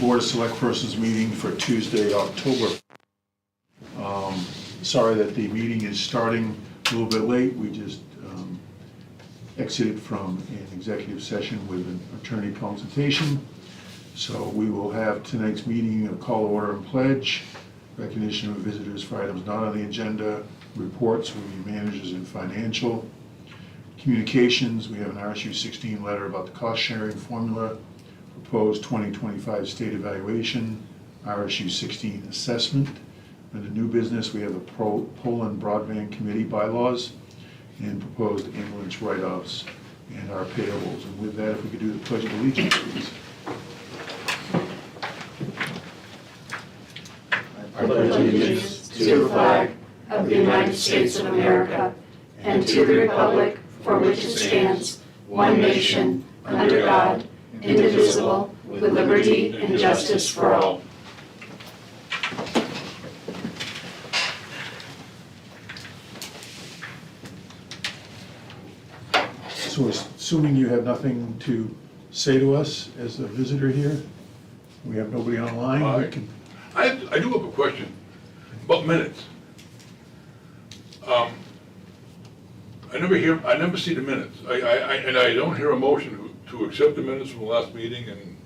Board of Select Persons meeting for Tuesday, October. Sorry that the meeting is starting a little bit late. We just exited from an executive session with an attorney consultation. So we will have tonight's meeting a call, order, and pledge, recognition of visitors for items not on the agenda, reports will be managers and financial, communications, we have an RSU 16 letter about the cost sharing formula, proposed 2025 state evaluation, RSU 16 assessment. Under new business, we have the Poland Broadband Committee bylaws and proposed ambulance write-offs and our payables. And with that, if we could do the Pledge of Allegiance, please. I pledge allegiance to the flag of the United States of America and to the republic for which it stands, one nation, under God, indivisible, with liberty and justice for all. So assuming you have nothing to say to us as a visitor here, we have nobody online, we can... I do have a question about minutes. I never see the minutes. And I don't hear a motion to accept the minutes from the last meeting and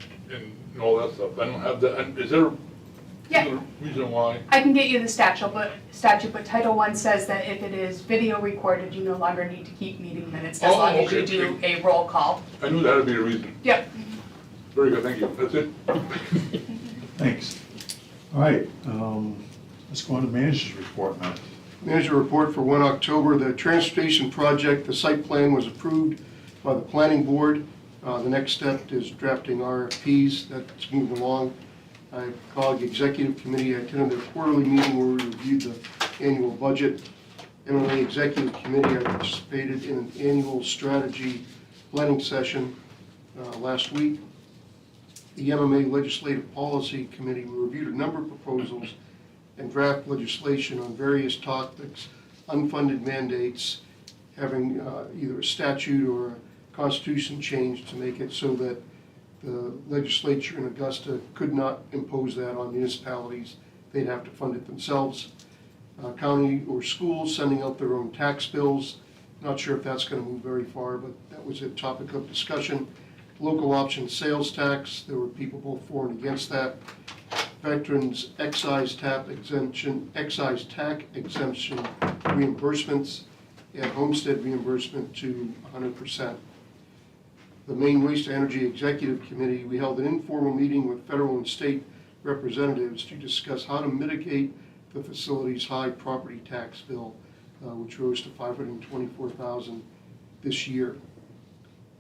all that stuff. I don't have that. And is there a reason why? I can get you the statute, but Title I says that if it is video recorded, you no longer need to keep meeting minutes as long as you do a roll call. I knew that would be the reason. Yep. Very good, thank you. That's it. Thanks. All right, let's go on to manager's report now. Manager report for 1 October. The transportation project, the site plan was approved by the planning board. The next step is drafting RFPs. That's moving along. I called the executive committee. I attended their quarterly meeting where we reviewed the annual budget. MMA executive committee, I participated in an annual strategy planning session last week. The MMA legislative policy committee, we reviewed a number of proposals and draft legislation on various topics, unfunded mandates, having either a statute or a constitution change to make it so that the legislature in Augusta could not impose that on municipalities. They'd have to fund it themselves. County or schools sending out their own tax bills. Not sure if that's going to move very far, but that was a topic of discussion. Local option sales tax, there were people both for and against that. Veterans excise tax exemption reimbursements, and homestead reimbursement to 100%. The Maine Waste Energy Executive Committee, we held an informal meeting with federal and state representatives to discuss how to mitigate the facility's high property tax bill, which rose to $524,000 this year.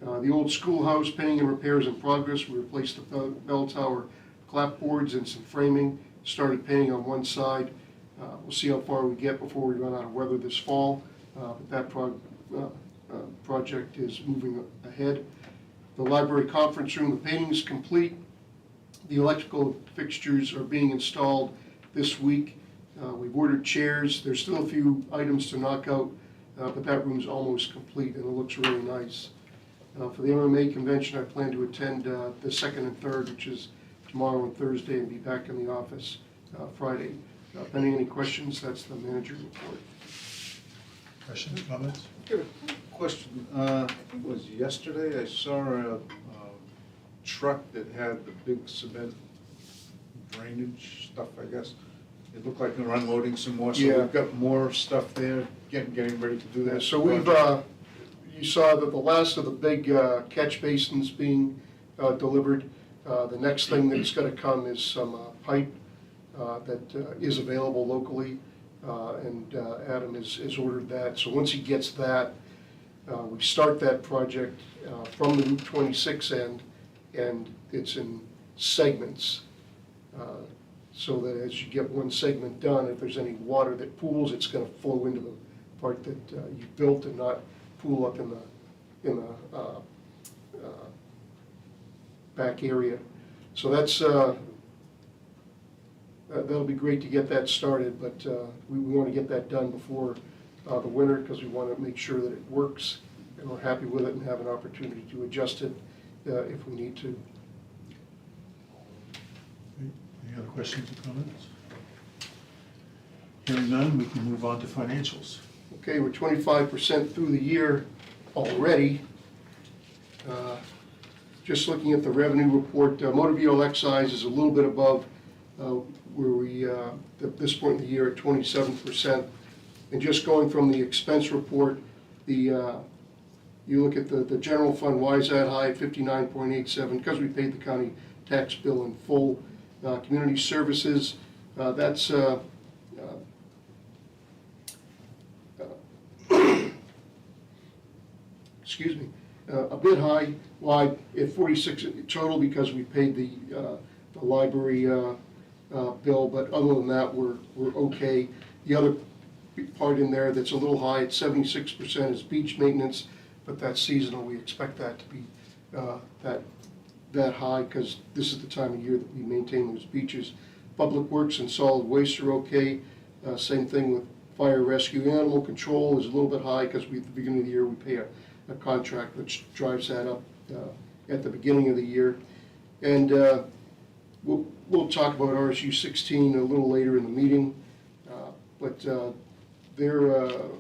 The old schoolhouse painting and repairs in progress. We replaced the bell tower clapboards and some framing, started painting on one side. We'll see how far we get before we run out of weather this fall, but that project is moving ahead. The library conference room, the painting is complete. The electrical fixtures are being installed this week. We've ordered chairs. There's still a few items to knock out, but that room's almost complete and it looks really nice. For the MMA convention, I plan to attend the 2nd and 3rd, which is tomorrow and Thursday, and be back in the office Friday. Pending any questions, that's the manager report. Questions, comments? Question, I think it was yesterday, I saw a truck that had the big cement drainage stuff, I guess. It looked like they were unloading some more, so Yeah. we've got more stuff there, getting ready to do that. So we've, you saw that the last of the big catch basins being delivered. The next thing that's going to come is some pipe that is available locally, and Adam has ordered that. So once he gets that, we start that project from the Route 26 end, and it's in segments. So that as you get one segment done, if there's any water that pools, it's going to flow into the part that you built and not pool up in the back area. So that's that'll be great to get that started, but we want to get that done before the winter because we want to make sure that it works and we're happy with it and have an opportunity to adjust it if we need to. Any other questions or comments? Hearing none, we can move on to financials. Okay, we're 25% through the year already. Just looking at the revenue report, motor vehicle excise is a little bit above where we, at this point in the year, at 27%. And just going from the expense report, you look at the general fund, why is that high at 59.87? Because we paid the county tax bill in full. Community services, that's excuse me, a bit high. Why at 46 total because we paid the library bill, but other than that, we're okay. The other part in there that's a little high at 76% is beach maintenance, but that's seasonal. We expect that to be that high because this is the time of year that we maintain those beaches. Public works and solid waste are okay. Same thing with fire rescue. Animal control is a little bit high because at the beginning of the year we pay a contract which drives that up at the beginning of the year. And we'll talk about RSU 16 a little later in the meeting, but they're at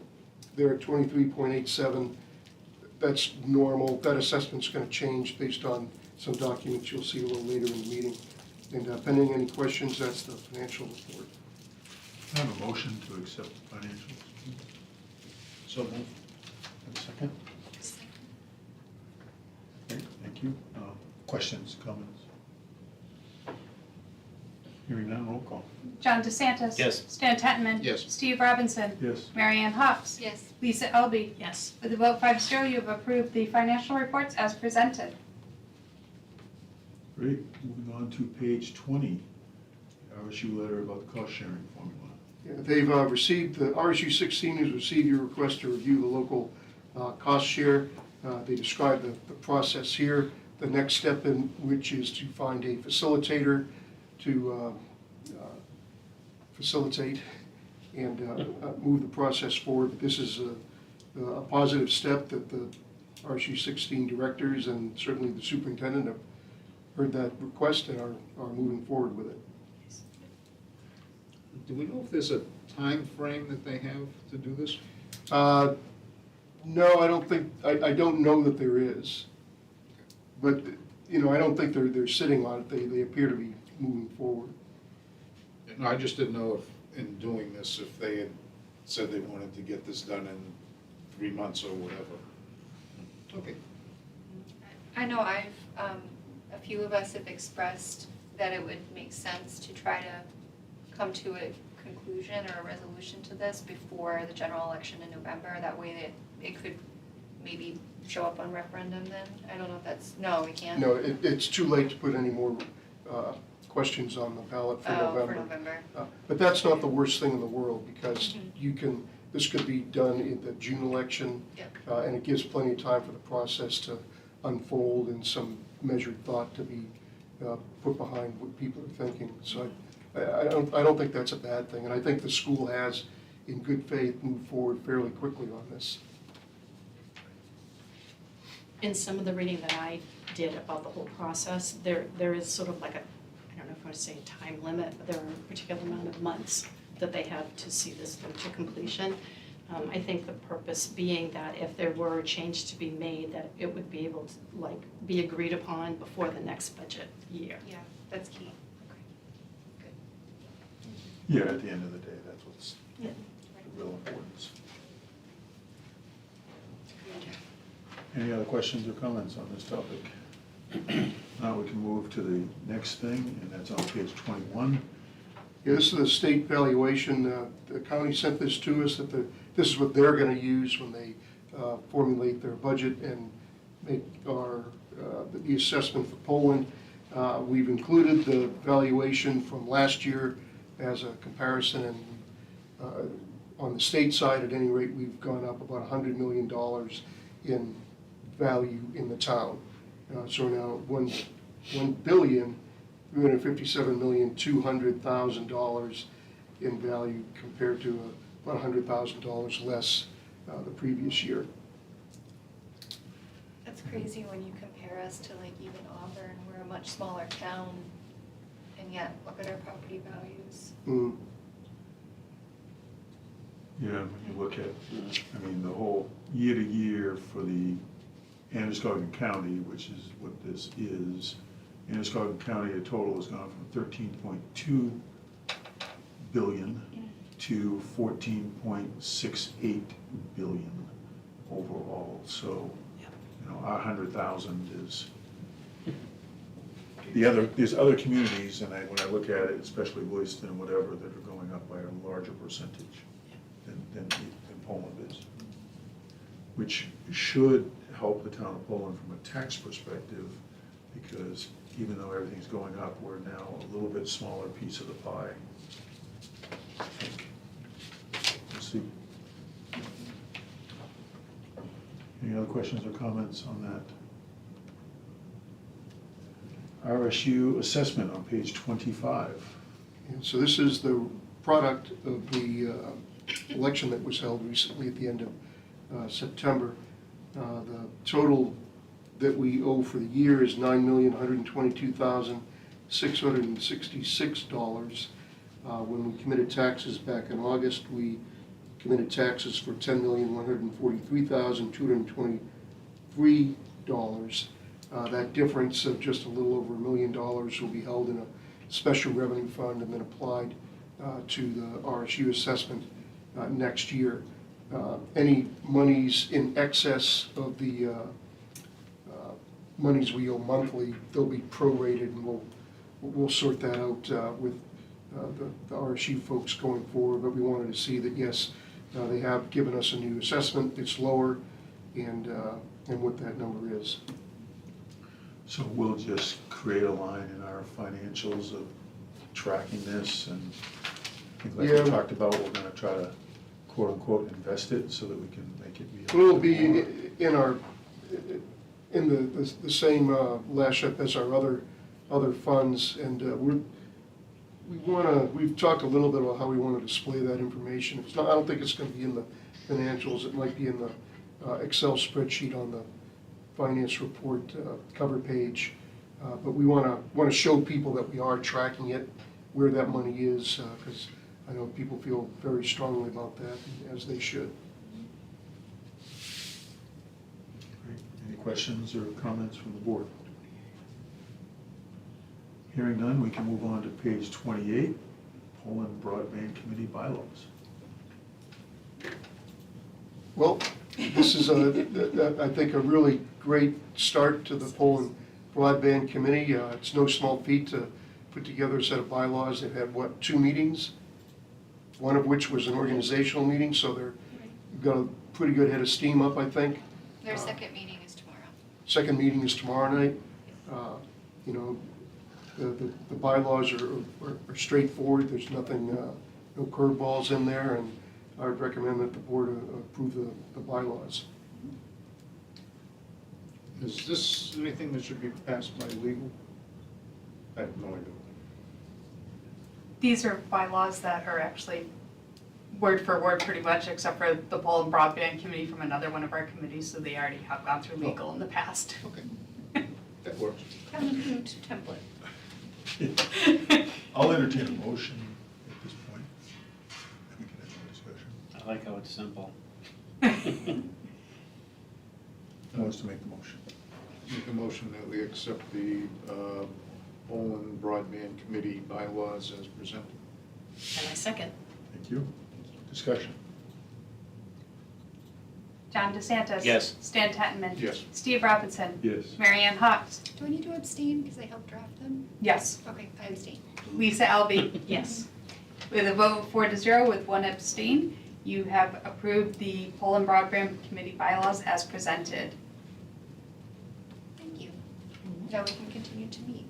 23.87. That's normal. That assessment's going to change based on some documents you'll see a little later in the meeting. And pending any questions, that's the financial report. I have a motion to accept the financials. So moved. Have a second? Okay, thank you. Questions, comments? Hearing none, roll call. John DeSantis. Yes. Stan Tetman. Yes. Steve Robinson. Yes. Mary Ann Hawks. Yes. Lisa Elby. Yes. With a vote 5-0, you have approved the financial reports as presented. Great, moving on to page 20, RSU letter about the cost sharing formula. Yeah, they've received, the RSU 16 has received your request to review the local cost share. They describe the process here. The next step in which is to find a facilitator to facilitate and move the process forward. But this is a positive step that the RSU 16 directors and certainly the superintendent have heard that request and are moving forward with it. Do we know if there's a time frame that they have to do this? No, I don't think, I don't know that there is. But, you know, I don't think they're sitting on it. They appear to be moving forward. No, I just didn't know if, in doing this, if they had said they wanted to get this done in 3 months or whatever. Okay. I know a few of us have expressed that it would make sense to try to come to a conclusion or a resolution to this before the general election in November. That way that it could maybe show up on referendum then. I don't know if that's, no, we can't. No, it's too late to put any more questions on the ballot for November. Oh, for November. But that's not the worst thing in the world because this could be done in the June election. Yep. And it gives plenty of time for the process to unfold and some measured thought to be put behind what people are thinking. So I don't think that's a bad thing. And I think the school has, in good faith, moved forward fairly quickly on this. In some of the reading that I did about the whole process, there is sort of like a, I don't know if I want to say a time limit, but there are a particular amount of months that they have to see this through to completion. I think the purpose being that if there were a change to be made, that it would be able to be agreed upon before the next budget year. Yeah, that's key. Okay. Yeah, at the end of the day, that's what's Yeah. the real importance. Any other questions or comments on this topic? Now we can move to the next thing, and that's on page 21. Yeah, this is the state valuation. The county sent this to us, that this is what they're going to use when they formulate their budget and make the assessment for Poland. We've included the valuation from last year as a comparison, and on the state side, at any rate, we've gone up about $100 million in value in the town. So now $1,357,200,000 in value compared to about $100,000 less the previous year. That's crazy when you compare us to like even Auburn. We're a much smaller town and yet look at our property values. Mm. Yeah, when you look at, I mean, the whole year to year for the Androscoggin County, which is what this is, Androscoggin County, a total has gone from 13.2 billion to 14.68 billion overall. So, you know, our 100,000 is, there's other communities, and when I look at it, especially Lewiston and whatever, that are going up by a larger percentage than Poland is, which should help the town of Poland from a tax perspective, because even though everything's going up, we're now a little bit smaller piece of the pie. I think. We'll see. Any other questions or comments on that? RSU assessment on page 25. And so this is the product of the election that was held recently at the end of September. The total that we owe for the year is $9,122,666. When we committed taxes back in August, we committed taxes for $10,143,223. That difference of just a little over $1 million will be held in a special revenue fund and then applied to the RSU assessment next year. Any monies in excess of the monies we owe monthly, they'll be prorated, and we'll sort that out with the RSU folks going forward. But we wanted to see that, yes, they have given us a new assessment. It's lower, and what that number is. So we'll just create a line in our financials of tracking this, and I think like Yeah. we talked about, we're gonna try to quote unquote invest it so that we can make it be. We'll be in our, in the same lashup as our other funds, and we've talked a little bit about how we want to display that information. It's not, I don't think it's going to be in the financials. It might be in the Excel spreadsheet on the finance report cover page. But we want to show people that we are tracking it, where that money is, because I know people feel very strongly about that, as they should. Great. Any questions or comments from the board? Hearing none, we can move on to page 28, Poland Broadband Committee bylaws. Well, this is, I think, a really great start to the Poland Broadband Committee. It's no small feat to put together a set of bylaws. They've had, 2 meetings? One of which was an organizational meeting, so they've got a pretty good head of steam up, I think. Their second meeting is tomorrow. Second meeting is tomorrow night. You know, the bylaws are straightforward. There's nothing, no curveballs in there, and I would recommend that the board approve the bylaws. Is this anything that should be passed by legal? I have no idea. These are bylaws that are actually word for word pretty much, except for the Poland Broadband Committee from another one of our committees, so they already have gone through legal in the past. Okay, that works. Town approved template. I'll entertain a motion at this point. And we can have more discussion. I like how it's simple. Who wants to make the motion? Make a motion that we accept the Poland Broadband Committee bylaws as presented. And I second. Thank you. Discussion. John DeSantis. Yes. Stan Tettenman. Yes. Steve Robinson. Yes. Mary Ann Hawks. Do I need to abstain because I helped draft them? Yes. Okay, I abstain. Lisa Elby. Yes. With a vote of 4-0 with 1 abstain, you have approved the Poland Broadband Committee bylaws as presented. Thank you. Now we can continue to meet.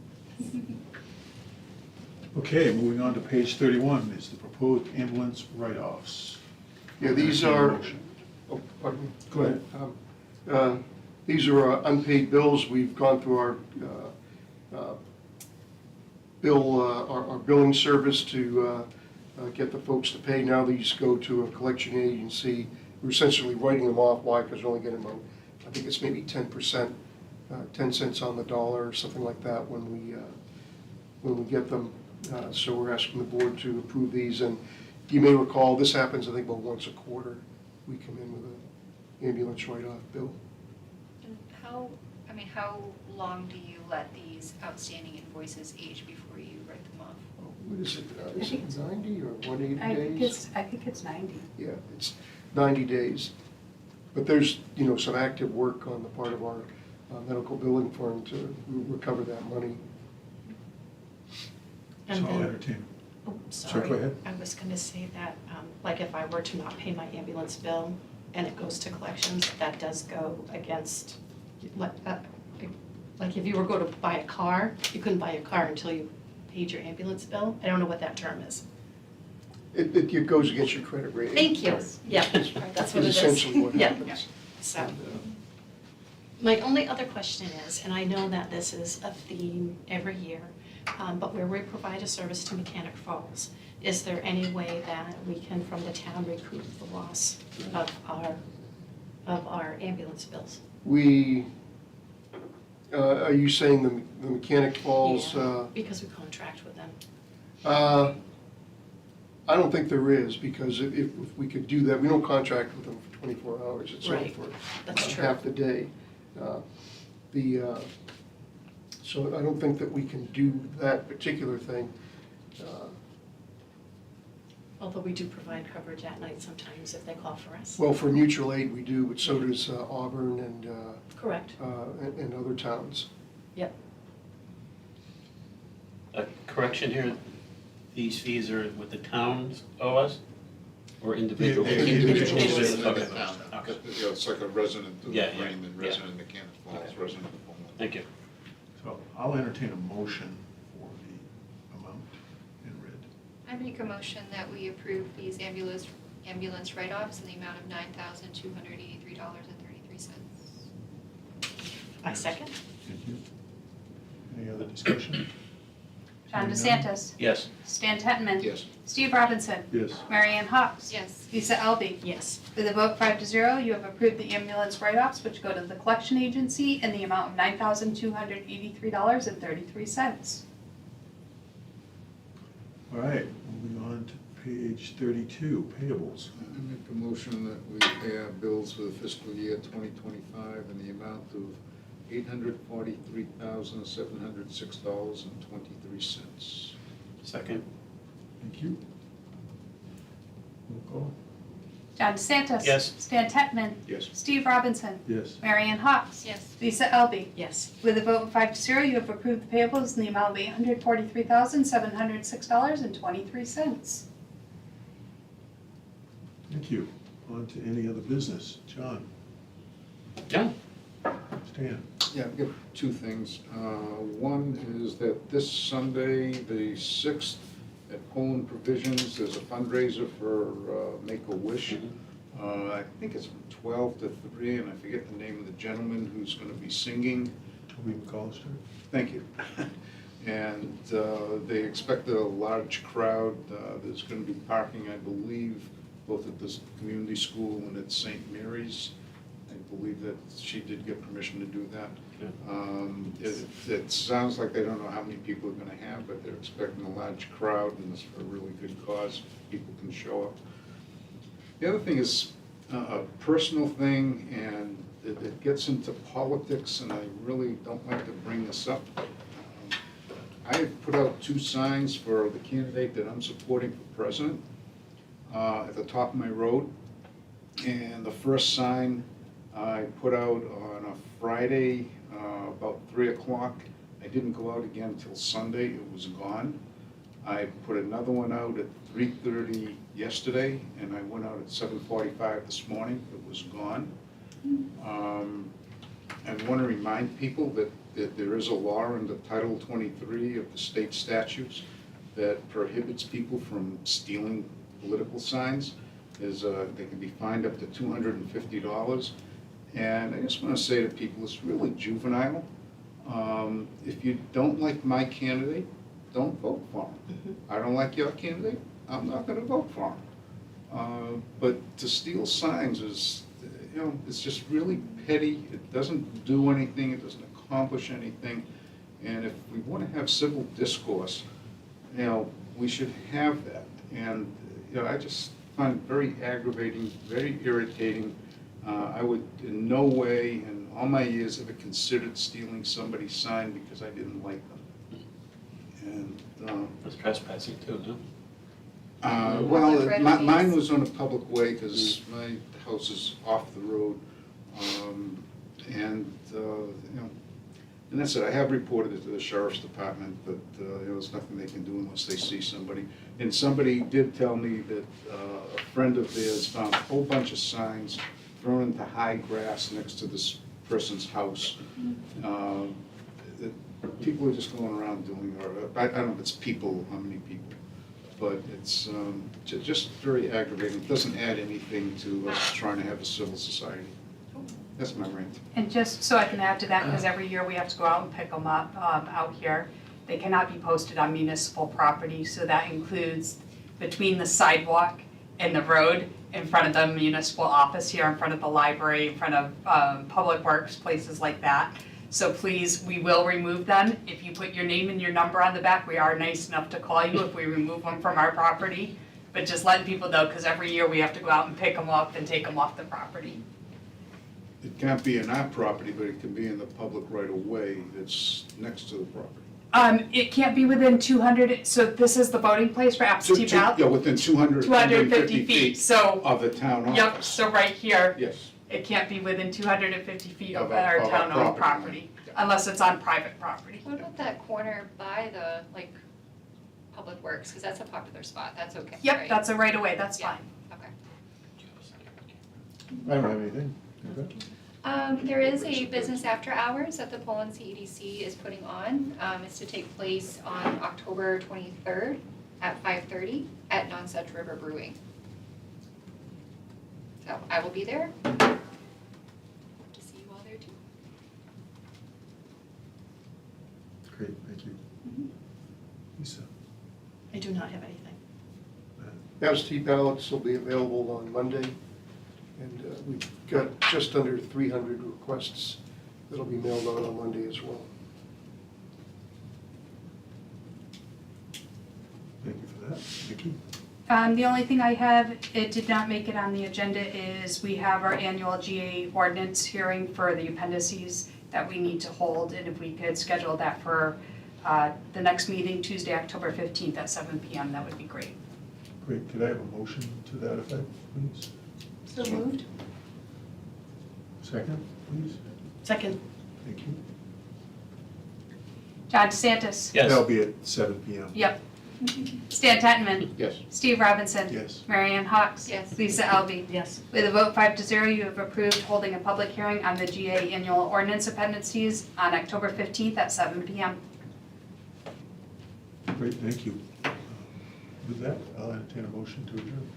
Okay, moving on to page 31 is the proposed ambulance write-offs. Yeah, these Entertain a are, motion. oh, pardon me. Go ahead. These are unpaid bills. We've gone through our our billing service to get the folks to pay. Now these go to a collection agency. We're essentially writing them off. Why? Because we're only getting about, I think it's maybe 10%, 10 cents on the dollar or something like that when when we get them. So we're asking the board to approve these, and you may recall, this happens, I think, about once a quarter. We come in with an ambulance write-off bill. And how long do you let these outstanding invoices age before you write them off? What is it 90 or 180 days? I think it's 90. Yeah, it's 90 days. But there's, some active work on the part of our medical billing firm to recover that money. And So I'll then- entertain. Oh, Sorry, go ahead. I was gonna say that, like if I were to not pay my ambulance bill and it goes to collections, that does go against, like if you were going to buy a car, you couldn't buy a car until you paid your ambulance bill. I don't know what that term is. It goes against your credit rating. Thank you. Yeah, that's what it is. It's essentially what Yeah. happens. So, And, my only other question is, and I know that this is a theme every year, but where we provide a service to Mechanic Falls, is there any way that we can, from the town, recoup the loss of our ambulance bills? We, are you saying the Mechanic Falls? Yeah, because we contract with them. I don't think there is, because if we could do that, we don't contract with them for 24 hours. It's only Right. for That's true. half the day. So I don't think that we can do that particular thing. Although we do provide coverage at night sometimes if they call for us. Well, for mutual aid, we do, but so does Auburn Correct. and other towns. Yep. A correction here, these fees are what the towns owe us, or individual? They're individual. Okay. Okay. Yeah, it's like a resident of Yeah, yeah, Raymond, yeah. resident of Mechanic Falls, Okay. resident of Beaumont. Thank you. So I'll entertain a motion for the amount in red. I make a motion that we approve these ambulance write-offs in the amount of $9,283.33. I second. Thank you. Any other discussion? John Hearing none? DeSantis. Yes. Stan Tetman. Yes. Steve Robinson. Yes. Marianne Hawks. Yes. Lisa Elby. Yes. With a vote 5-0, you have approved the ambulance write-offs, which go to the collection agency in the amount of $9,283.33. All right, moving on to page 32, payables. I make a motion that we pay our bills for the fiscal year 2025 in the amount of $843,706.23. Second. Thank you. Roll call. John DeSantis. Yes. Stan Tetman. Yes. Steve Robinson. Yes. Marianne Hawks. Yes. Lisa Elby. Yes. With a vote of 5-0, you have approved the payables in the amount of $843,706.23. Thank you. On to any other business. John, Yeah. Stan. Yeah, I've got two things. One is that this Sunday, the 6th, at Poland Provisions, there's a fundraiser for Make-A-Wish. I think it's from 12 to 3, and I forget the name of the gentleman who's going to be singing. Toby McCollister. Thank you. And they expect a large crowd. There's going to be parking, I believe, both at this community school and at St. Mary's. I believe that she did get permission to do that. It sounds like they don't know how many people they're going to have, but they're expecting a large crowd, and it's for a really good cause. People can show up. The other thing is a personal thing, and it gets into politics, and I really don't like to bring this up. I have put out 2 signs for the candidate that I'm supporting for president at the top of my road. And the first sign I put out on a Friday about 3 o'clock. I didn't go out again until Sunday. It was gone. I put another one out at 3:30 yesterday, and I went out at 7:45 this morning. It was gone. I want to remind people that there is a law under Title 23 of the state statutes that prohibits people from stealing political signs. They can be fined up to $250. And I just want to say to people, it's really juvenile. If you don't like my candidate, don't vote for him. I don't like your candidate, I'm not going to vote for him. But to steal signs is, it's just really petty. It doesn't do anything. It doesn't accomplish anything. And if we want to have civil discourse, we should have that. And, I just find it very aggravating, very irritating. I would in no way in all my years ever considered stealing somebody's sign because I didn't like them. And, That's trespassing too, no? well, Public mine right-of-ways. was on a public way because my house is off the road. And, and that's it. I have reported it to the sheriff's department, but there's nothing they can do unless they see somebody. And somebody did tell me that a friend of theirs found a whole bunch of signs thrown into high grass next to this person's house. That people are just going around doing, or I don't know if it's people, how many people, but it's just very aggravating. It doesn't add anything to us trying to have a civil society. That's my rant. And just so I can add to that, because every year we have to go out and pick them up out here, they cannot be posted on municipal property, so that includes between the sidewalk and the road, in front of the municipal office here, in front of the library, in front of Public Works, places like that. So please, we will remove them. If you put your name and your number on the back, we are nice enough to call you if we remove them from our property. But just letting people know, because every year we have to go out and pick them up and take them off the property. It can't be in our property, but it can be in the public right of way that's next to the property. It can't be within 200, so this is the voting place for absentee ballot? Yeah, within 250 250 feet, so, of the town office. yep, so right here, Yes. it can't be within 250 feet of Of our our town-owned property. property, unless it's on private property. What about that corner by the, Public Works, because that's a popular spot, that's okay, right? Yep, that's a right of way, that's Yeah. fine. Okay. I don't have anything. Okay. There is a business after hours that the Poland CEDC is putting on. It's to take place on October 23rd at 5:30 at Nonsuch River Brewing. So I will be there. Hope to see you all there too. Great, thank you. Lisa? I do not have anything. Absentee ballots will be available on Monday, and we've got just under 300 requests that'll be mailed out on Monday as well. Thank you for that. Vicki? The only thing I have, it did not make it on the agenda, is we have our annual GA ordinance hearing for the appendices that we need to hold, and if we could schedule that for the next meeting, Tuesday, October 15th at 7 PM, that would be great. Great, could I have a motion to that effect, please? So moved? Second, please? Second. Thank you. John DeSantis. Yes. That'll be at 7 PM. Yep. Stan Tettenman. Yes. Steve Robinson. Yes. Mary Ann Hawks. Yes. Lisa Elby. Yes. With a vote 5-0, you have approved holding a public hearing on the GA annual ordinance appendices on October 15th at 7 PM. Great, thank you. With that, I'll entertain a motion to adjourn.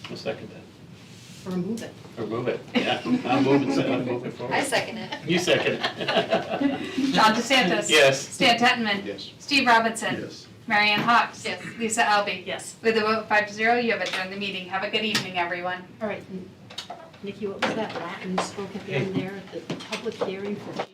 I'll second that. Or move it. Or move it, yeah. I'll move it forward. I second it. You second it. John DeSantis. Yes. Stan Tettenman. Yes. Steve Robinson. Yes. Mary Ann Hawks. Yes. Lisa Elby. Yes. With a vote 5-0, you have adjourned the meeting. Have a good evening, everyone. All right. Nikki, what was that Latin spoke at the end there? The public hearing for